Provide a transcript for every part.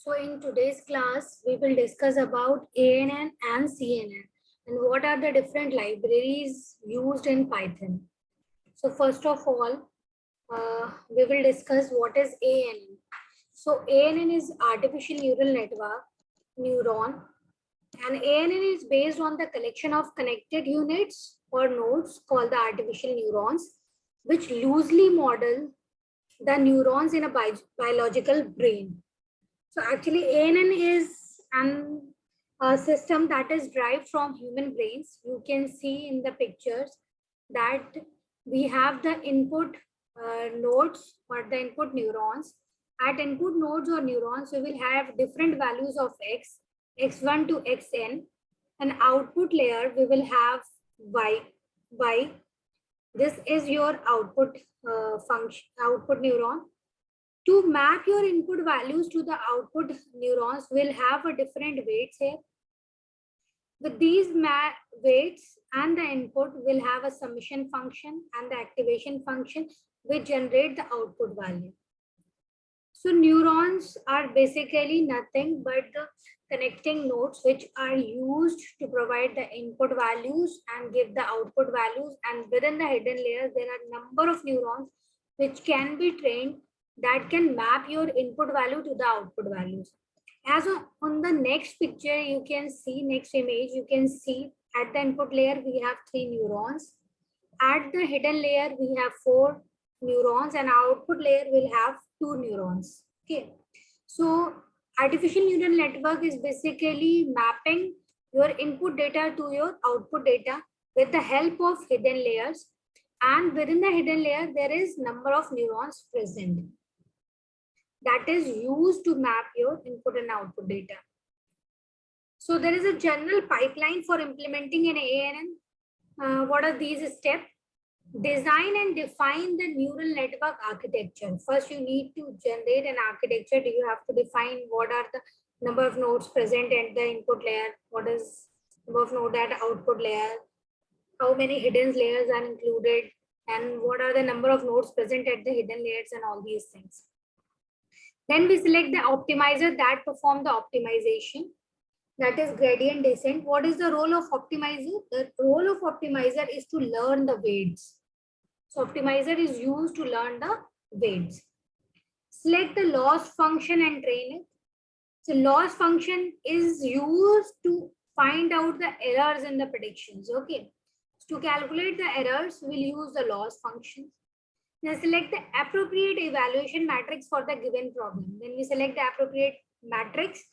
So in today's class, we will discuss about ANN and CNN and what are the different libraries used in Python. So first of all, we will discuss what is ANN. So ANN is artificial neural network, neuron, and ANN is based on the collection of connected units or nodes called the artificial neurons, which loosely model the neurons in a biological brain. So actually, ANN is a system that is derived from human brains. You can see in the pictures that we have the input nodes or the input neurons. At input nodes or neurons, we will have different values of x, x1 to xn. An output layer, we will have y. This is your output function, output neuron. To map your input values to the output neurons will have a different weights here. With these weights and the input will have a summation function and the activation function which generate the output value. So neurons are basically nothing but the connecting nodes which are used to provide the input values and give the output values, and within the hidden layers there are number of neurons which can be trained that can map your input value to the output values. As on the next picture, you can see, next image, you can see at the input layer, we have 3 neurons. At the hidden layer, we have 4 neurons, and output layer will have 2 neurons. Okay. So artificial neural network is basically mapping your input data to your output data with the help of hidden layers. And within the hidden layer, there is number of neurons present that is used to map your input and output data. So there is a general pipeline for implementing an ANN. What are these steps? Design and define the neural network architecture. First, you need to generate an architecture. You have to define what are the number of nodes present at the input layer, what is number of node at output layer, how many hidden layers are included, and what are the number of nodes present at the hidden layers, and all these things. Then we select the optimizer that perform the optimization, that is gradient descent. What is the role of optimizer? The role of optimizer is to learn the weights. So optimizer is used to learn the weights. Select the loss function and train it. So loss function is used to find out the errors in the predictions. Okay. So to calculate the errors, we'll use the loss function. Now select the appropriate evaluation matrix for the given problem. Then we select the appropriate matrix,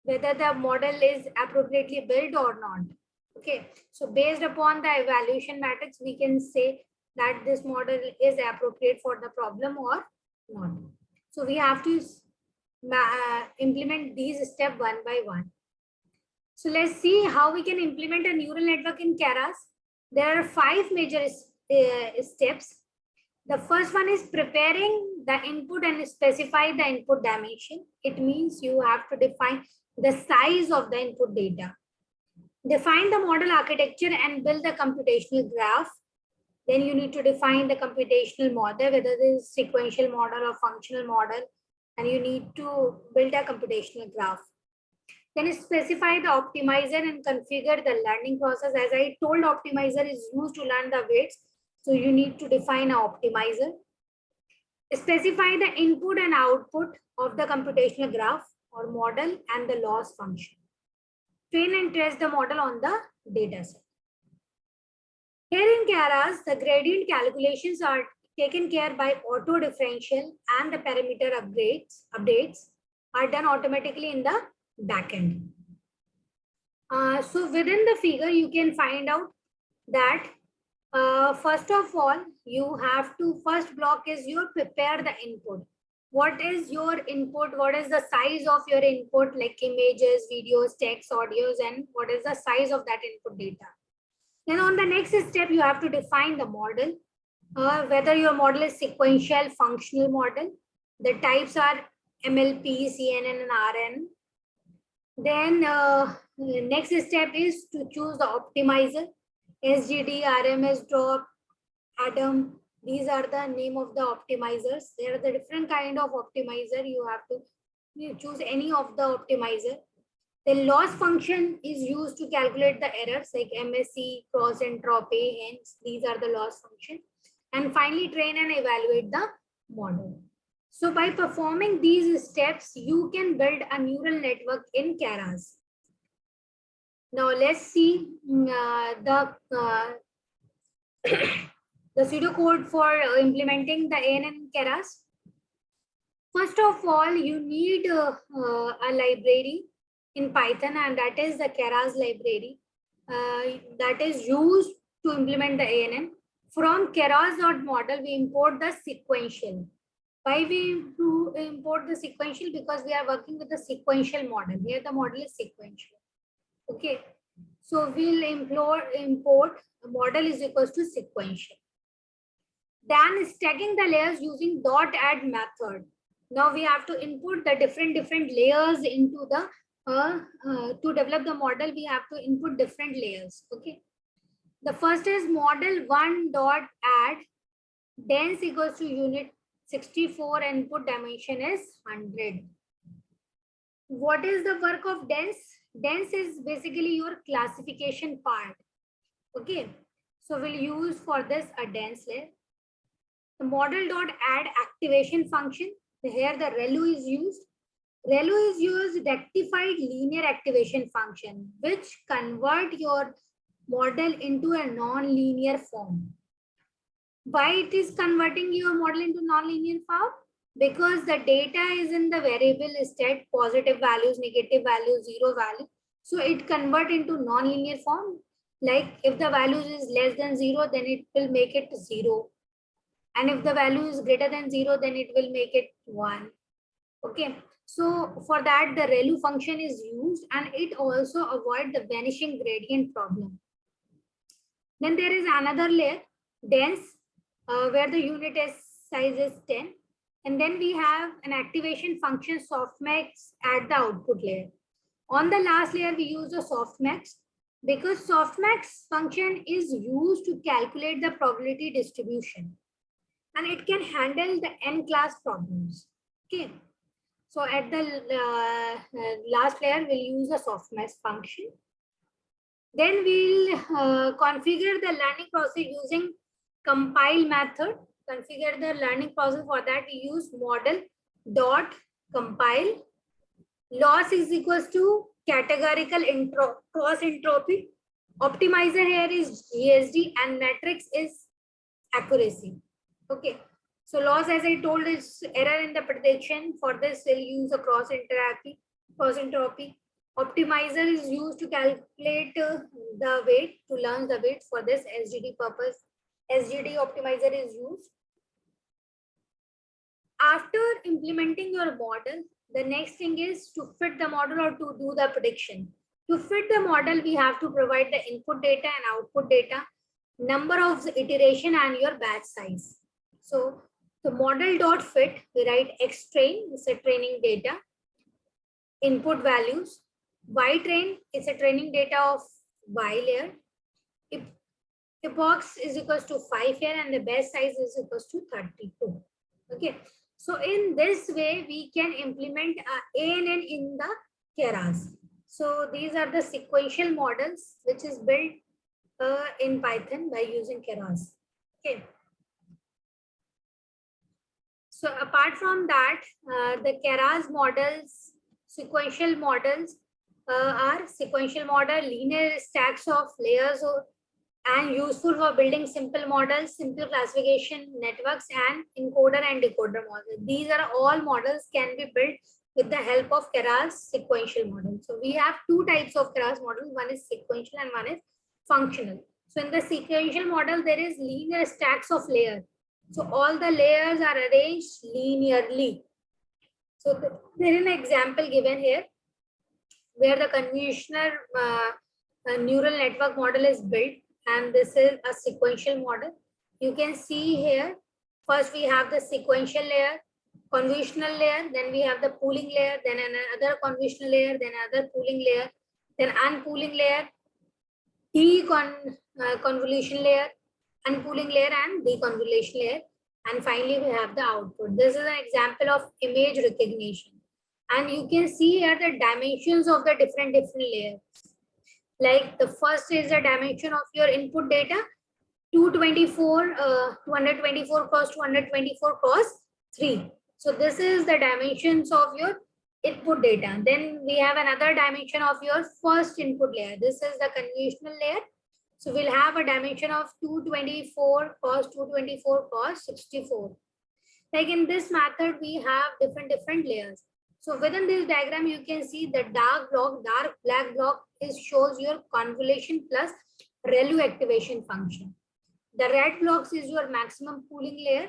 whether the model is appropriately built or not. Okay, so based upon the evaluation matrix, we can say that this model is appropriate for the problem or not. So we have to implement these steps one by one. So let's see how we can implement a neural network in Keras. There are 5 major steps. The first one is preparing the input and specify the input dimension. It means you have to define the size of the input data. Define the model architecture and build the computational graph. Then you need to define the computational model, whether it is sequential model or functional model, and you need to build a computational graph. Then specify the optimizer and configure the learning process. As I told, optimizer is used to learn the weights. So you need to define an optimizer. Specify the input and output of the computational graph or model and the loss function. Train and test the model on the data set. Here in Keras, the gradient calculations are taken care by auto differential, and the parameter updates are done automatically in the backend. So within the figure, you can find out that first of all, you have to, first block is you prepare the input. What is your input? What is the size of your input, like images, videos, text, audios, and what is the size of that input data? Then on the next step, you have to define the model, whether your model is sequential, functional model. The types are MLP, CNN, and RN. Then next step is to choose the optimizer. SGD, RMS drop, Adam. These are the name of the optimizers. There are the different kind of optimizer you have to You choose any of the optimizer. The loss function is used to calculate the errors like MSE, cross entropy, hence these are the loss function. And finally train and evaluate the model. So by performing these steps, you can build a neural network in Keras. Now let's see the pseudocode for implementing the ANN in Keras. First of all, you need a library in Python, and that is the Keras library that is used to implement the ANN. From keras.model, we import the sequential. Why we import the sequential? Because we are working with the sequential model. Here the model is sequential. Okay. So we'll import the model is equals to sequential. Then stacking the layers using .add method. Now we have to input the different layers into the to develop the model. We have to input different layers. Okay. The first is model 1.add dense equals to unit 64, input dimension is 100. What is the work of dense? Dense is basically your classification part. Okay. So we'll use for this a dense layer. The model.add activation function. Here the ReLU is used. ReLU is used rectified linear activation function, which convert your model into a non-linear form. Why it is converting your model into non-linear form? Because the data is in the variable state, positive values, negative values, zero value. So it convert into non-linear form. Like if the value is less than 0, then it will make it 0. And if the value is greater than 0, then it will make it 1. Okay. So for that, the ReLU function is used, and it also avoid the vanishing gradient problem. Then there is another layer, dense, where the unit size is 10. And then we have an activation function softmax at the output layer. On the last layer, we use the softmax because softmax function is used to calculate the probability distribution, and it can handle the n-class problems. Okay. So at the last layer, we'll use the softmax function. Then we'll configure the learning process using compile method. Configure the learning process. For that, we use model dot compile. Loss is equals to categorical cross entropy. Optimizer here is GSD, and matrix is accuracy. Okay. So loss, as I told, is error in the prediction. For this, we'll use a cross entropy. Optimizer is used to calculate the weight, to learn the weight. For this SGD purpose, SGD optimizer is used. After implementing your model, the next thing is to fit the model or to do the prediction. To fit the model, we have to provide the input data and output data, number of the iteration, and your batch size. So the model.fit, we write X train, is a training data, input values, Y train is a training data of Y layer, epochs is equals to 5 here, and the batch size is equals to 32. Okay. So in this way, we can implement ANN in the Keras. So these are the sequential models which is built in Python by using Keras. Okay. So apart from that, the Keras models, sequential models are sequential model, linear stacks of layers, and useful for building simple models, simple classification networks, and encoder and decoder models. These are all models can be built with the help of Keras sequential model. So we have two types of Keras models. One is sequential and one is functional. So in the sequential model, there is linear stacks of layers. So all the layers are arranged linearly. So there is an example given here where the convolutional neural network model is built, and this is a sequential model. You can see here, first we have the sequential layer, convolutional layer, then we have the pooling layer, then another convolutional layer, then another pooling layer, then unpooling layer, deconvolution layer, unpooling layer, and deconvolution layer. And finally, we have the output. This is an example of image recognition. And you can see here the dimensions of the different layers. Like the first is the dimension of your input data, 224 cross 224 cross 3. So this is the dimensions of your input data. Then we have another dimension of your first input layer. This is the convolutional layer. So we'll have a dimension of 224 cos 224 cos 64. Like in this method, we have different layers. So within this diagram, you can see the dark black block shows your convolution plus ReLU activation function. The red blocks is your maximum pooling layer.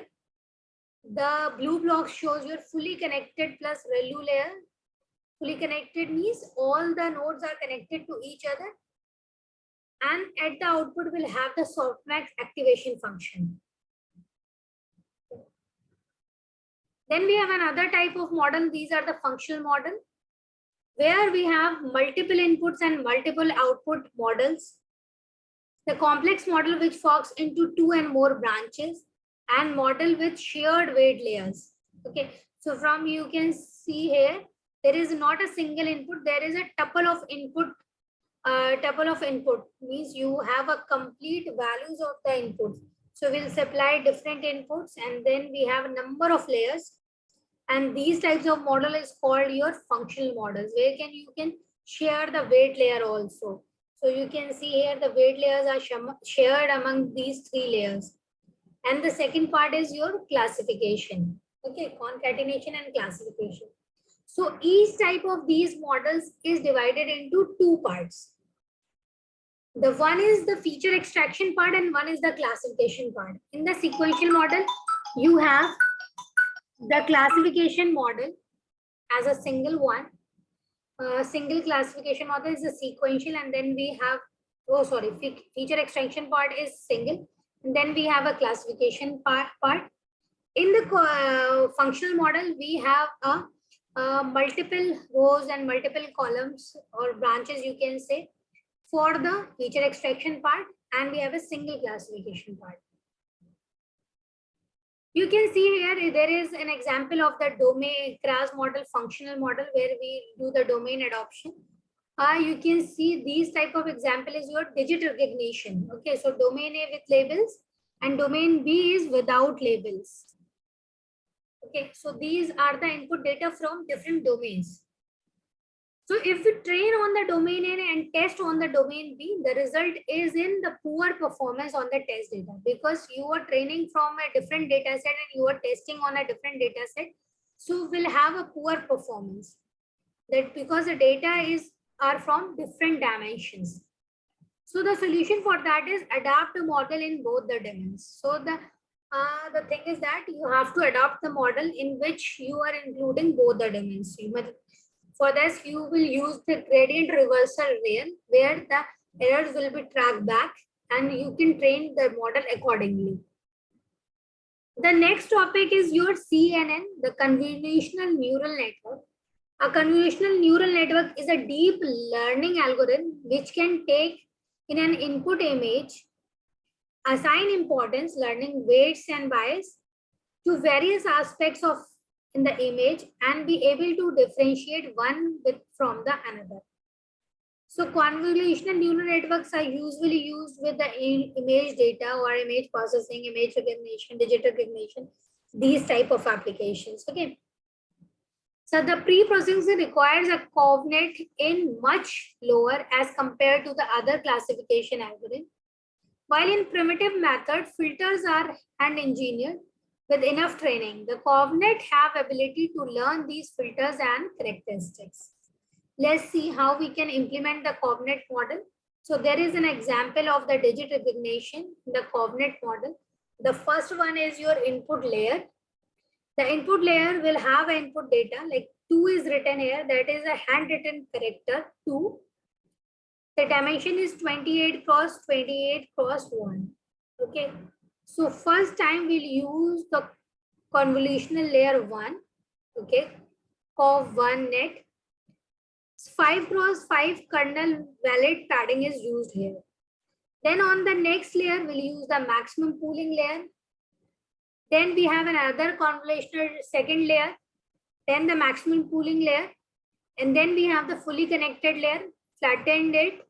The blue block shows your fully connected plus ReLU layer. Fully connected means all the nodes are connected to each other. And at the output, we'll have the softmax activation function. Then we have another type of model. These are the functional model, where we have multiple inputs and multiple output models. The complex model which forks into 2 and more branches, and model with shared weight layers. Okay, so from you can see here, there is not a single input, there is a tuple of input. Tuple of input means you have a complete values of the inputs. So we'll supply different inputs, and then we have a number of layers. And these types of model is called your functional models, where you can share the weight layer also. So you can see here the weight layers are shared among these 3 layers. And the second part is your classification. Okay, concatenation and classification. So each type of these models is divided into 2 parts. The one is the feature extraction part and one is the classification part. In the sequential model, you have the classification model as a single one. Single classification model is a sequential, and then we have, feature extraction part is single, and then we have a classification part. In the functional model, we have a multiple rows and multiple columns or branches, you can say, for the feature extraction part, and we have a single classification part. You can see here, there is an example of the domain class model, functional model, where we do the domain adoption. You can see these type of example is your digit recognition. Okay, so domain A with labels and domain B is without labels. Okay, so these are the input data from different domains. So if we train on the domain A and test on the domain B, the result is in the poor performance on the test data, because you are training from a different data set and you are testing on a different data set. So we'll have a poor performance, that because the data are from different dimensions. So the solution for that is adapt a model in both the domains. So the thing is that you have to adopt the model in which you are including both the domains. For this, you will use the gradient reversal rail, where the errors will be tracked back and you can train the model accordingly. The next topic is your CNN, the convolutional neural network. A convolutional neural network is a deep learning algorithm which can take in an input image, assign importance, learning weights and bias to various aspects of in the image and be able to differentiate one from the another. So convolutional neural networks are usually used with the image data or image processing, image recognition, digital recognition, these type of applications. Okay. So the pre-processing requires a coordinate in much lower as compared to the other classification algorithm. While in primitive method, filters are hand engineered with enough training. The coordinate have ability to learn these filters and characteristics. Let's see how we can implement the coordinate model. So there is an example of the digit recognition, the coordinate model. The first one is your input layer. The input layer will have input data, like 2 is written here, that is a handwritten character 2. The dimension is 28 cross 28 cross 1. Okay. So first time we'll use the convolutional layer 1. Okay. Conv1 net. 5 cross 5 kernel valid padding is used here. Then on the next layer, we'll use the maximum pooling layer. Then we have another convolutional second layer. then the maximum pooling layer, and then we have the fully connected layer, flattened it.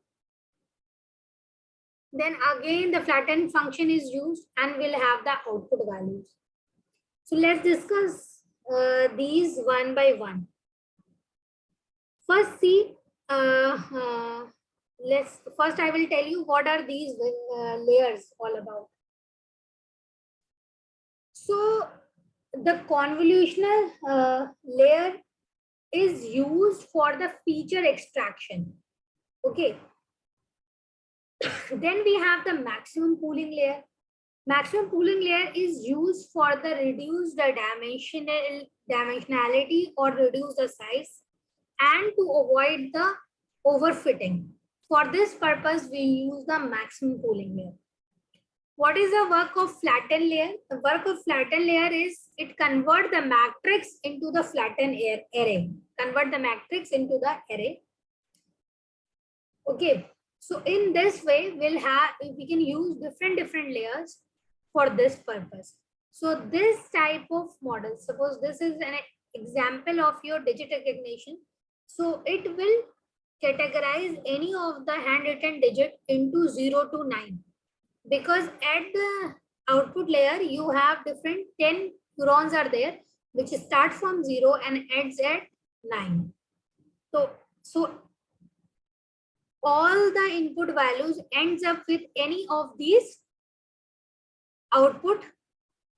Then again the flattened function is used and we'll have the output values. So let's discuss these one by one. First, see, first I will tell you what are these layers all about. So the convolutional layer is used for the feature extraction. Okay. Then we have the maximum pooling layer. Maximum pooling layer is used for the reduce the dimensionality or reduce the size and to avoid the overfitting. For this purpose, we use the maximum pooling layer. What is the work of flattened layer? The work of flattened layer is it convert the matrix into the flattened array. Convert the matrix into the array. Okay. So in this way, we can use different layers for this purpose. So this type of model, suppose this is an example of your digit recognition. So it will categorize any of the handwritten digit into 0 to 9. Because at the output layer, you have different 10 neurons are there, which start from 0 and ends at 9. So all the input values ends up with any of these output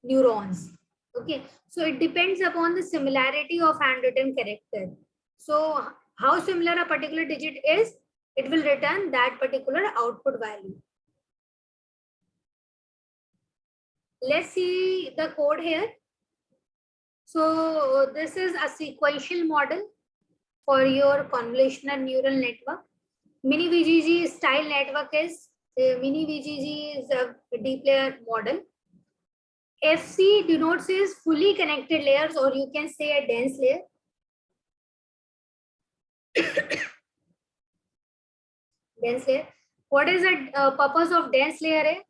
neurons. Okay, so it depends upon the similarity of handwritten character. So how similar a particular digit is, it will return that particular output value. Let's see the code here. So this is a sequential model for your convolutional neural network. Mini VGG style network is Mini VGG is a deep layer model. FC denotes as fully connected layers, or you can say a dense layer. Dense layer. What is the purpose of dense layer?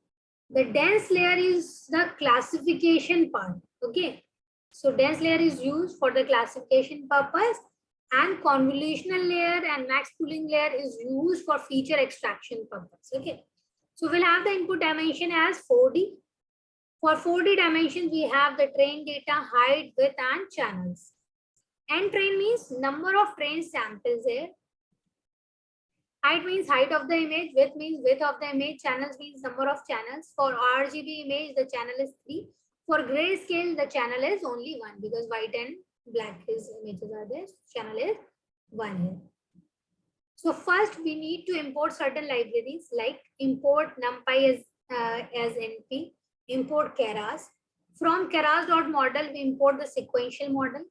The dense layer is the classification part. Okay. So dense layer is used for the classification purpose, and convolutional layer and max pooling layer is used for feature extraction purpose. Okay. So we'll have the input dimension as 4D. For 4D dimensions, we have the train data, height, width, and channels. N train means number of train samples here. Height means height of the image, width means width of the image, channels means number of channels. For RGB image, the channel is 3. For grayscale, the channel is only 1 because white and black images are there. Channel is 1 here. So first we need to import certain libraries like import NumPy as NP, import Keras. From Keras.model, we import the sequential model.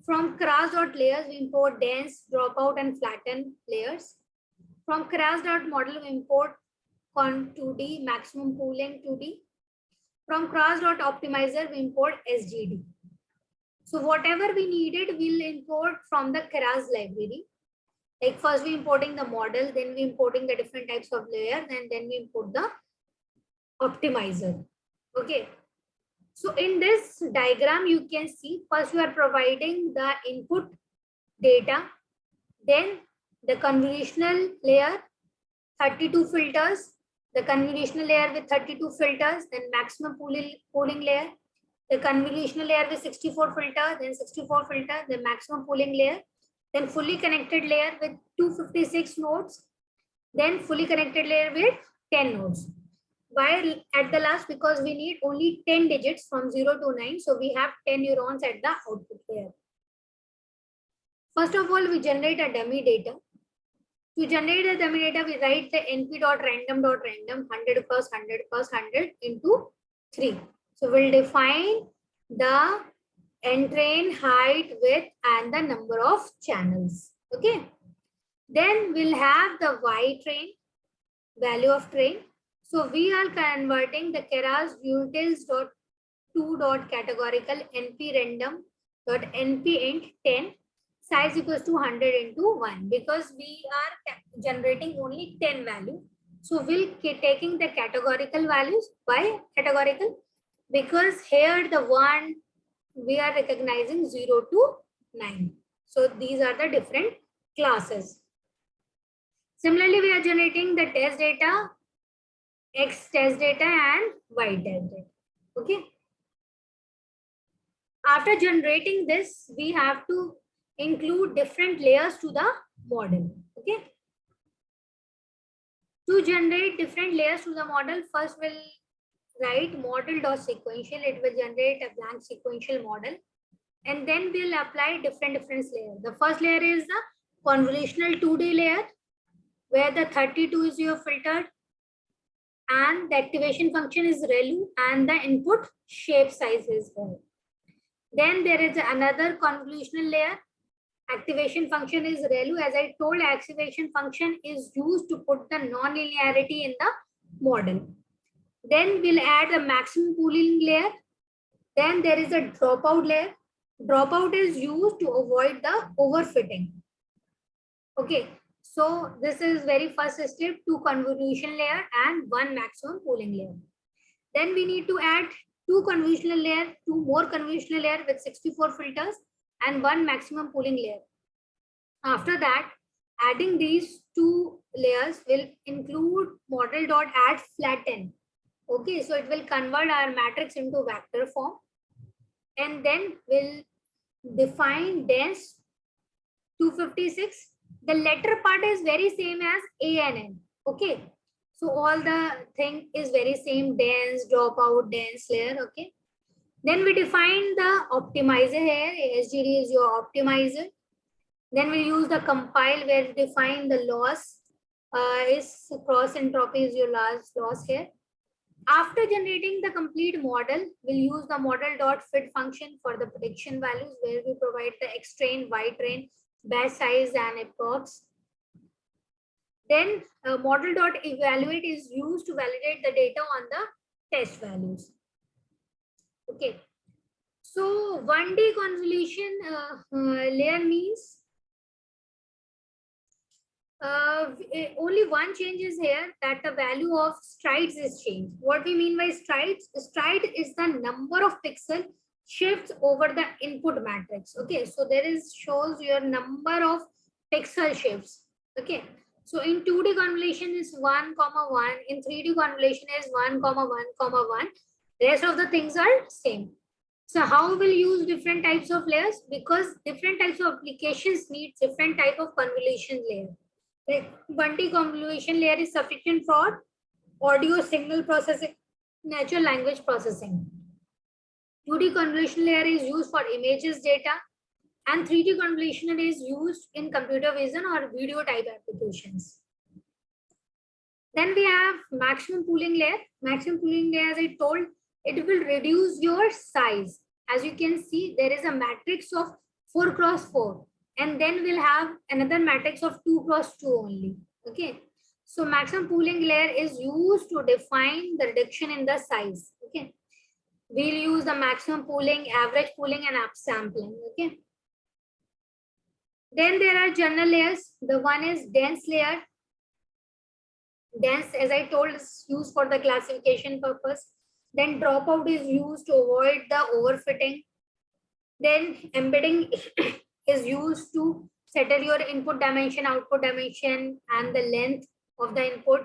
From Keras.layers, we import dense, dropout, and flatten layers. From Keras.model, we import Con2D, maximum pooling 2D. From Keras.optimizer, we import SGD. So whatever we needed, we'll import from the Keras library. Like first we importing the model, then we importing the different types of layers, and then we import the optimizer. Okay. So in this diagram, you can see first you are providing the input data, then the convolutional layer, 32 filters, the convolutional layer with 32 filters, then maximum pooling layer, the convolutional layer with 64 filters, then 64 filters, the maximum pooling layer, then fully connected layer with 256 nodes, then fully connected layer with 10 nodes. While at the last, because we need only 10 digits from 0 to 9, so we have 10 neurons at the output layer. First of all, we generate a dummy data. To generate the dummy data, we write the np.random.random 100 plus 100 plus 100 into 3. So we'll define the entrain, height, width, and the number of channels. Okay. Then we'll have the Y train, value of train. So we are converting the Keras utils.2.categorical np random.np int 10 size equals to 100 into 1 because we are generating only 10 value. So we'll keep taking the categorical values. Why categorical? Because here the one we are recognizing 0 to 9. So these are the different classes. Similarly, we are generating the test data, X test data and Y test data. Okay. After generating this, we have to include different layers to the model. Okay. To generate different layers to the model, first we'll write model.sequential. It will generate a blank sequential model. And then we'll apply different layers. The first layer is the convolutional 2D layer, where the 32 is your filtered and the activation function is ReLU and the input shape size is here. Then there is another convolutional layer. Activation function is ReLU. As I told, activation function is used to put the non-linearity in the model. Then we'll add a maximum pooling layer. Then there is a dropout layer. Dropout is used to avoid the overfitting. Okay, so this is very first step, 2 convolution layer and 1 maximum pooling layer. Then we need to add 2 convolutional layer, 2 more convolutional layer with 64 filters and 1 maximum pooling layer. After that, adding these 2 layers will include model.add flatten. Okay, so it will convert our matrix into vector form, and then we'll define dense 256. The letter part is very same as A and N. Okay, so all the thing is very same, dense, dropout, dense layer. Okay, then we define the optimizer here. ASGD is your optimizer. Then we use the compile where we define the loss is cross entropy is your last loss here. After generating the complete model, we'll use the model.fit function for the prediction values, where we provide the X train, Y train, batch size and approx. Then model.evaluate is used to validate the data on the test values. Okay. So 1D convolution layer means only one change is here, that the value of strides is changed. What we mean by strides? Stride is the number of pixel shifts over the input matrix. Okay, so there is shows your number of pixel shifts. Okay, so in 2D convolution is 1, 1. In 3D convolution is 1, 1, 1. Rest of the things are same. So how we'll use different types of layers? Because different types of applications need different type of convolution layer. Like 1D convolution layer is sufficient for audio signal processing, natural language processing. 2D convolution layer is used for images data, and 3D convolution is used in computer vision or video type applications. Then we have maximum pooling layer. Maximum pooling layer, as I told, it will reduce your size. As you can see, there is a matrix of 4 cross 4. And then we'll have another matrix of 2 cross 2 only. Okay. So maximum pooling layer is used to define the reduction in the size. Okay. We'll use the maximum pooling, average pooling, and upsampling. Okay. Then there are general layers. The one is dense layer. Dense, as I told, is used for the classification purpose. Then dropout is used to avoid the overfitting. Then embedding is used to settle your input dimension, output dimension, and the length of the input.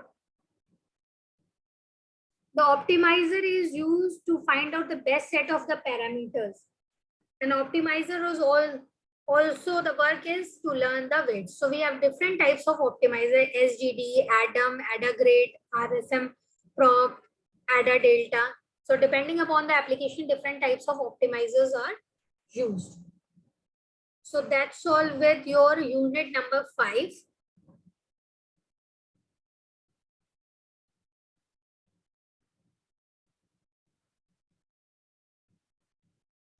The optimizer is used to find out the best set of the parameters. An optimizer is also the work is to learn the weights. So we have different types of optimizer: SGD, ADAM, ADA grade, RSM, prop, ADA delta. So depending upon the application, different types of optimizers are used. So that's all with your unit number 5.